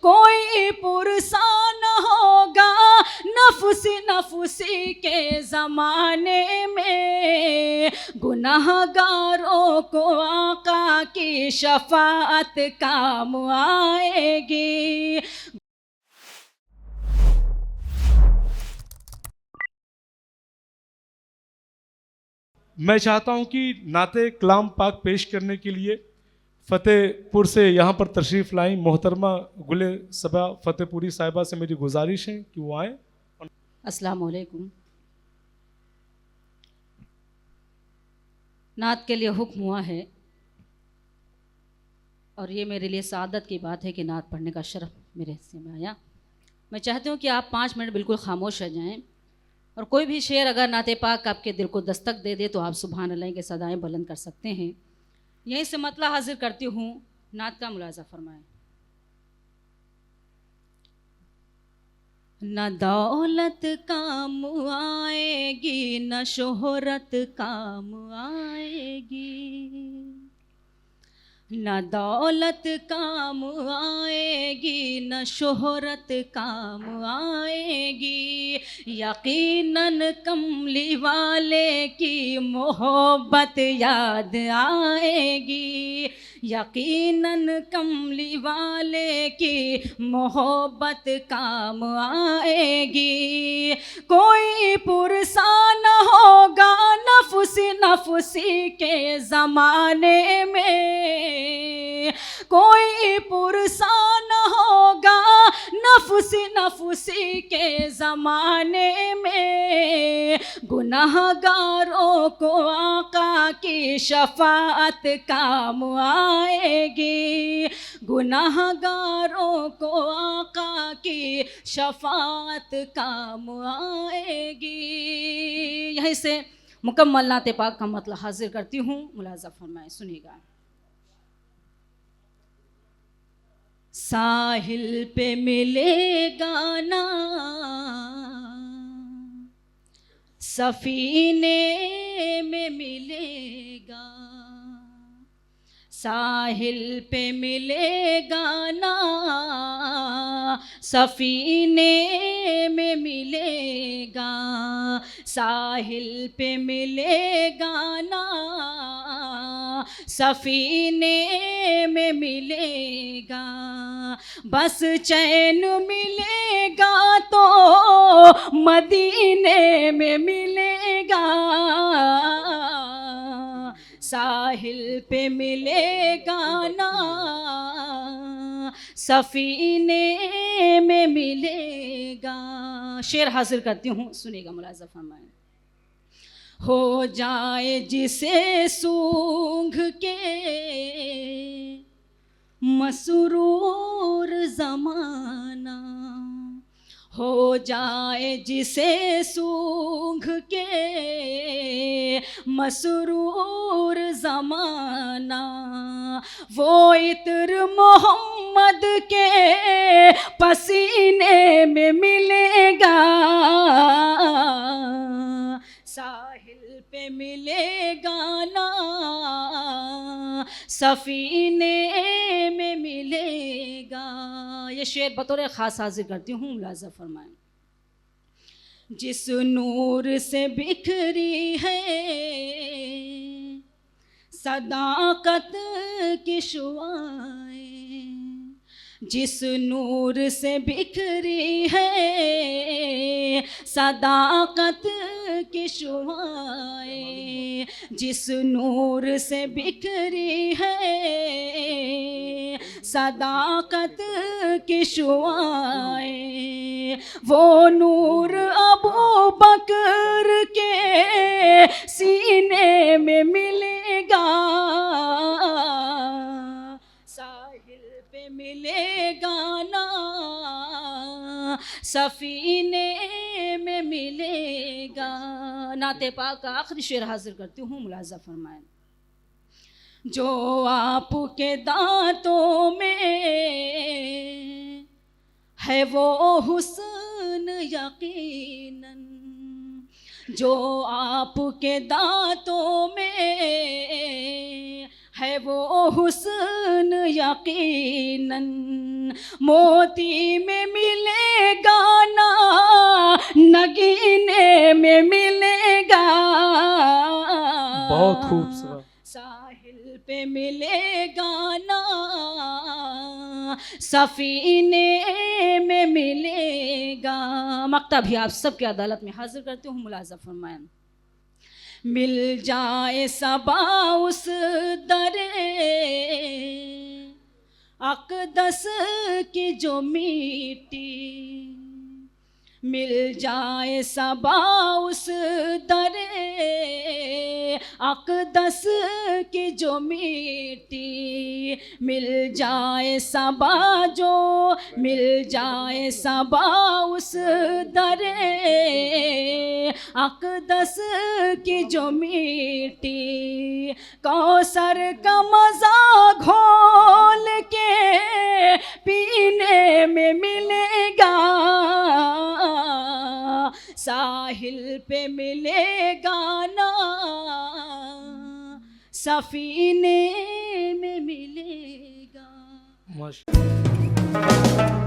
कोई पुरसा न होगा नफसी के ज़माने में। गुनाहगारों को आका की शफाअत काम आएगी। मैं चाहता हूं कि नाते कलाम पाक पेश करने के लिए फ़तेहपुर से यहाँ पर तशरीफ़ लाई मोहतरमा गुले सबा फ़तेहपुरी साहिबा से मेरी गुजारिश है कि वो आए। अस्सलाम वालेकुम। नात के लिए हुक्म हुआ है और ये मेरे लिए सादत की बात है कि नात पढ़ने का शरफ मेरे हिस्से में आया। मैं चाहती हूँ कि आप 5 मिनट बिल्कुल खामोश रह जाएं और कोई भी शेर अगर नाते पाक आपके दिल को दस्तक दे दे तो आप सुभान अल्लाह के सदाएं बुलंद कर सकते हैं। यहीं से मतला हाजिर करती हूँ, नात का मुलाजा फरमाएं। न दौलत काम आएगी न शोहरत काम आएगी, न दौलत काम आएगी न शोहरत काम आएगी। यकीनन कमली वाले की मोहब्बत याद आएगी, यकीनन कमली वाले की मोहब्बत काम आएगी। कोई पुरसा न होगा नफसी के ज़माने में, कोई पुरसा न होगा नफसी के ज़माने में। गुनाहगारों को आका की शफाअत काम आएगी, गुनाहगारों को आका की शफाअत काम आएगी। यहीं से मुकम्मल नाते पाक का मतलब हाजिर करती हूँ, मुलाजा फरमाएं, सुनिएगा। साहिल पे मिलेगा ना सफीने में मिलेगा, साहिल पे मिलेगा ना सफीने में मिलेगा, साहिल पे मिलेगा ना सफीने में मिलेगा। बस चैन मिलेगा तो मदीने में मिलेगा, साहिल पे मिलेगा ना सफीने में मिलेगा। शेर हाजिर करती हूँ, सुनिएगा, मुलाजा फरमाएं। हो जाए जिसे सूंघ के मसरूर ज़माना, हो जाए जिसे सूंघ के मसरूर ज़माना। वो इत्र मोहम्मद के पसीने में मिलेगा, साहिल पे मिलेगा ना सफीने में मिलेगा। ये शेर बतौर ख़ास हाजिर करती हूँ, मुलाजा फरमाएं। जिस नूर से बिखरी है सदाकत की शुआएं, जिस नूर से बिखरी है सदाकत की शुआएं, जिस नूर से बिखरी है सदाकत की शुआएं। वो नूर अबू बकर के सीने में मिलेगा, साहिल पे मिलेगा ना सफीने में मिलेगा। नाते पाक का आखिरी शेर हाजिर करती हूँ, मुलाजा फरमाएं। जो आपके दांतों में है वो हुस्न यकीनन, जो आपके दांतों में है वो हुस्न यकीनन, मोती में मिलेगा ना नगीने में मिलेगा, बहुत खूबसूरत। साहिल पे मिलेगा ना सफीने में मिलेगा। मक्ता भी आप सबकी अदालत में हाजिर करती हूँ, मुलाजा फरमाएं। मिल जाए सबा उस दरे अक़दस की जो मिट्टी, मिल जाए सबा उस दरे अक़दस की जो मिट्टी, मिल जाए सबा जो मिल जाए सबा उस दरे अक़दस की जो मिट्टी, कौसर का मज़ा घोल के पीने में मिलेगा, साहिल पे मिलेगा ना सफीने में मिलेगा। माशाअल्लाह।